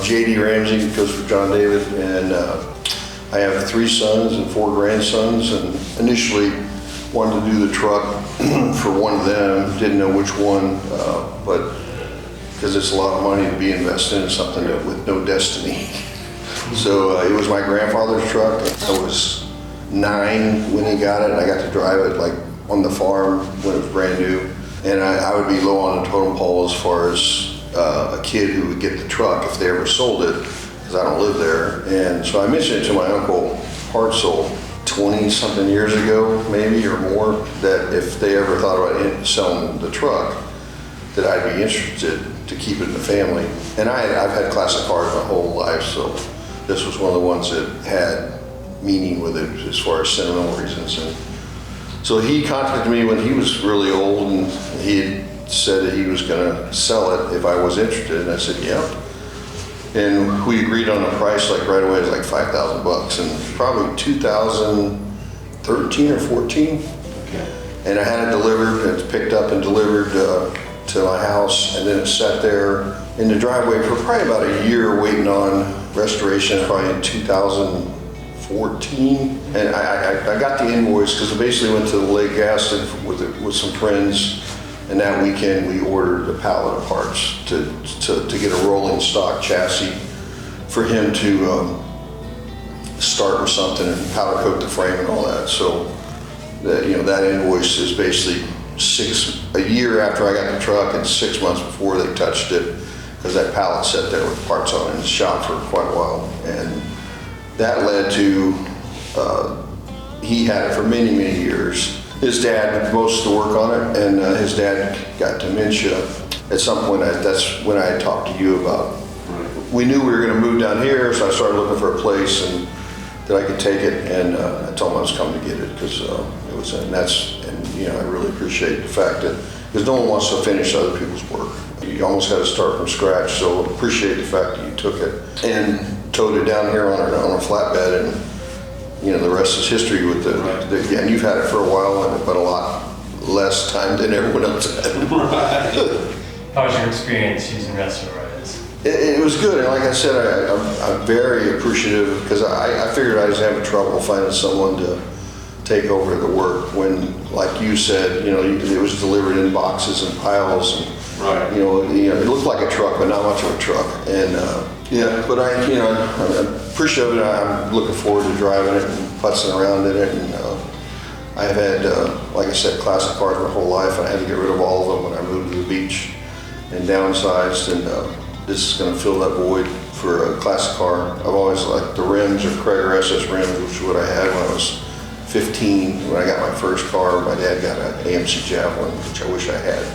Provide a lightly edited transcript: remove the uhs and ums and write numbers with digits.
J.D. Ramsey, goes for John David, and I have 3 sons and 4 grandsons, and initially wanted to do the truck for one of them, didn't know which one, but because it's a lot of money to be invested in something with no destiny. So it was my grandfather's truck. I was 9 when he got it, and I got to drive it like on the farm when it was brand new. And I would be low on the totem pole as far as a kid who would get the truck if they ever sold it, because I don't live there. And so I mentioned it to my uncle Hartzell 20-something years ago, maybe, or more, that if they ever thought about selling the truck, that I'd be interested to keep it in the family. And I've had classic cars my whole life, so this was one of the ones that had meaning with it as far as sentimental reasons. And so he contacted me when he was really old, and he had said that he was gonna sell it if I was interested, and I said, yeah. And we agreed on a price like right away. It was like $5,000, and probably 2013 or 14. Okay. And I had it delivered, it's picked up and delivered to my house, and then it sat there in the driveway for probably about a year waiting on restoration, probably in 2014. And I got the invoice because I basically went to the Lake Gaston with some friends, and that weekend we ordered a pallet of parts to get a rolling stock chassis for him to start with something and powder coat the frame and all that. So that invoice is basically a year after I got the truck and 6 months before they touched it, because that pallet sat there with parts on it in the shop for quite a while. And that led to, he had it for many, many years. His dad did most of the work on it, and his dad got dementia. At some point, that's when I talked to you about, we knew we were gonna move down here, so I started looking for a place and that I could take it, and I told him I was coming to get it, because it was, and I really appreciate the fact that, because no one wants to finish other people's work. You almost got to start from scratch, so appreciate the fact that you took it and towed it down here on a flatbed, and the rest is history with yeah, and you've had it for a while, but a lot less time than everyone else had. Right. How was your experience using Resto Rides? It was good, and like I said, I'm very appreciative, because I figured I was having trouble finding someone to take over the work when, like you said, it was delivered in boxes and piles, and right. It looked like a truck, but not much of a truck. And but I'm appreciative of it. I'm looking forward to driving it and putzing around in it. And I've had, like I said, classic cars my whole life, and I had to get rid of all of them when I moved to the beach and downsized. And this is going to fill that void for a classic car. I've always liked the rims, or Craig SS rims, which is what I had when I was 15. When I got my first car, my dad got an AMC Javelin, which I wish I had.